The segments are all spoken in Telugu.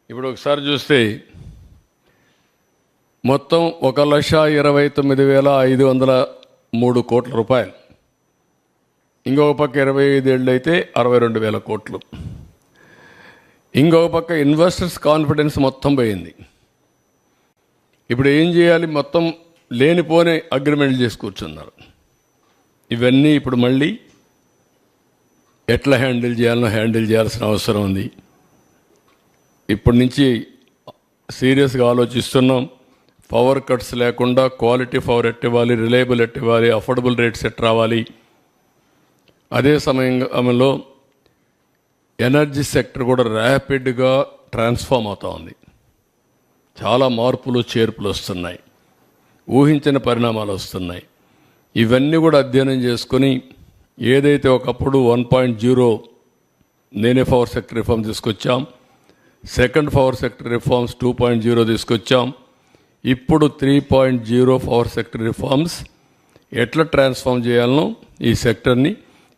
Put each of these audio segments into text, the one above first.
ఇప్పుడు ఒకసారి చూస్తే మొత్తం 1,29,503 కోట్ల రూపాయలు. ఇంకొక పక్క 25 ఏళ్ళు అయితే 62,000 కోట్లు. ఇంకొక పక్క ఇన్వెస్టర్స్ కాన్ఫిడెన్స్ మొత్తం పోయింది. ఇప్పుడు ఏం చేయాలి? మొత్తం లేనిపోని అగ్రిమెంట్లు చేసి కూర్చున్నారు. ఇవన్నీ ఇప్పుడు మళ్ళీ ఎట్లా హ్యాండిల్ చేయాల్సిన అవసరం ఉంది. ఇప్పటి నుంచి సీరియస్గా ఆలోచిస్తున్నాం. పవర్ కట్స్ లేకుండా క్వాలిటీ పవర్ ఎట్టివ్వాలి, రిలయబుల్ ఎట్టివ్వాలి, అఫోర్డబుల్ రేట్స్ ఎట్ రావాలి. అదే సమయంలో ఎనర్జీ సెక్టర్ కూడా ర్యాపిడ్గా ట్రాన్స్ఫార్మ్ అవుతూ ఉంది. చాలా మార్పులు చేర్పులు వస్తున్నాయి, ఊహించిన పరిణామాలు వస్తున్నాయి. ఇవన్నీ కూడా అధ్యయనం చేసుకొని ఏదైతే ఒకప్పుడు 1.0 నేనే పవర్ సెక్టర్ రిఫార్మ్ తీసుకొచ్చాం, సెకండ్ పవర్ సెక్టర్ రిఫార్మ్స్ 2.0 తీసుకొచ్చాం, ఇప్పుడు 3.0 పవర్ సెక్టర్ రిఫార్మ్స్ ఎట్లా ట్రాన్స్ఫార్మ్ చేయాలనో, ఈ సెక్టర్ని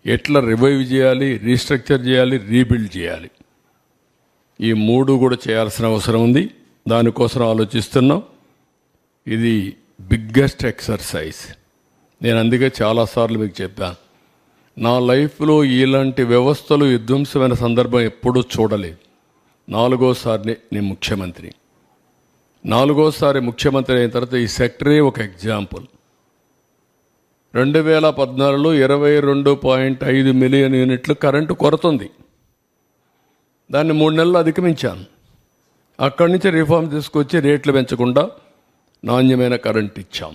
ఎట్లా రివైవ్ చేయాలి, రీస్ట్రక్చర్ చేయాలి, రీబిల్డ్ చేయాలి. ఈ మూడు కూడా చేయాల్సిన అవసరం ఉంది. దానికోసం ఆలోచిస్తున్నాం. ఇది బిగ్గెస్ట్ ఎక్సర్సైజ్. నేను అందుకే చాలాసార్లు మీకు చెప్పాను, నా లైఫ్లో ఇలాంటి వ్యవస్థలు విధ్వంసమైన సందర్భం ఎప్పుడూ చూడలేదు. 4వసారి నేను ముఖ్యమంత్రి. 4వసారి ముఖ్యమంత్రి అయిన తర్వాత ఈ సెక్టరే ఒక ఎగ్జాంపుల్. 2014లో 22.5 మిలియన్ యూనిట్లు కరెంటు కొరత ఉంది. దాన్ని 3 నెలలు అధిగమించాను. అక్కడి నుంచి రిఫార్మ్ తీసుకొచ్చి రేట్లు పెంచకుండా నాణ్యమైన కరెంట్ ఇచ్చాం.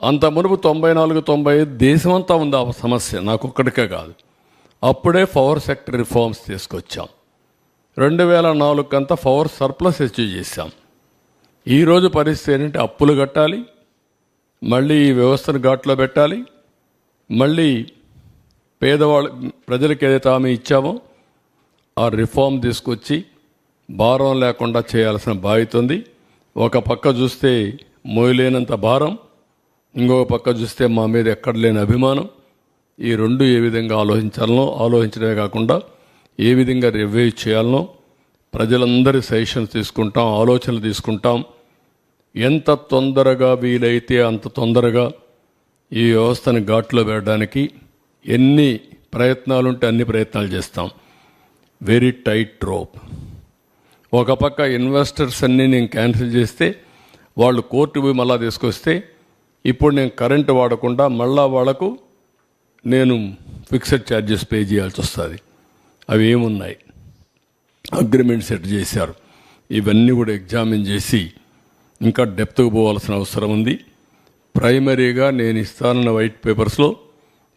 అంత మునుపు 94-95 దేశమంతా ఉంది ఆ సమస్య, నాకు ఒక్కడికే కాదు. అప్పుడే పవర్ సెక్టర్ రిఫార్మ్స్ తీసుకొచ్చాం. 2004 కంతా పవర్ సర్ప్లస్ అచీవ్ చేశాం. ఈరోజు పరిస్థితి ఏంటంటే అప్పులు కట్టాలి, మళ్ళీ ఈ వ్యవస్థను ఘాట్లో పెట్టాలి, మళ్ళీ ప్రజలకు ఏదైతే హామీ ఇచ్చామో ఆ రిఫార్మ్ తీసుకొచ్చి భారం లేకుండా చేయాల్సిన బాధ్యత ఉంది. ఒక పక్క చూస్తే మోయలేనంత భారం, ఇంకొక పక్క చూస్తే మా మీద ఎక్కడ లేని అభిమానం. ఈ రెండు ఏ విధంగా ఆలోచించడమే కాకుండా ఏ విధంగా రివ్యూ చేయాలనో ప్రజలందరి సజెషన్స్ తీసుకుంటాం, ఆలోచనలు తీసుకుంటాం. ఎంత తొందరగా వీలైతే అంత తొందరగా ఈ వ్యవస్థను ఘాట్లో పెట్టడానికి ఎన్ని ప్రయత్నాలు ఉంటే అన్ని ప్రయత్నాలు చేస్తాం. Very tight rope. ఒక పక్క ఇన్వెస్టర్స్ అన్నీ నేను క్యాన్సిల్ చేస్తే వాళ్ళు కోర్టు పోయి మళ్ళా తీసుకొస్తే ఇప్పుడు నేను కరెంటు వాడకుండా మళ్ళా వాళ్లకు నేను ఫిక్స్డ్ ఛార్జెస్ పే చేయాల్సి వస్తుంది. అవి ఏమున్నాయి, అగ్రిమెంట్ సెట్ చేశారు. ఇవన్నీ కూడా ఎగ్జామిన్ చేసి ఇంకా డెప్త్కు పోవాల్సిన అవసరం ఉంది. ప్రైమరీగా నేను ఇస్తానన్న వైట్ పేపర్స్లో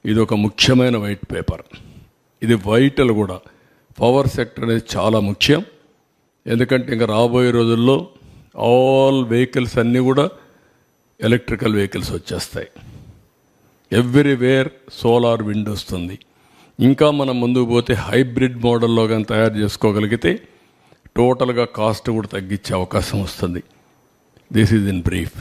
ఇది ఒక ముఖ్యమైన వైట్ పేపర్. ఇది వైటల్ కూడా. పవర్ సెక్టర్ అనేది చాలా ముఖ్యం. ఎందుకంటే ఇంకా రాబోయే రోజుల్లో ఆల్ వెహికల్స్ అన్నీ కూడా ఎలక్ట్రికల్ వెహికల్స్ వచ్చేస్తాయి. ఎవ్రీవేర్ సోలార్ విండ్ వస్తుంది. ఇంకా మనం ముందుకు పోతే హైబ్రిడ్ మోడల్లో కానీ తయారు చేసుకోగలిగితే టోటల్గా కాస్ట్ కూడా తగ్గించే అవకాశం వస్తుంది. This is in brief.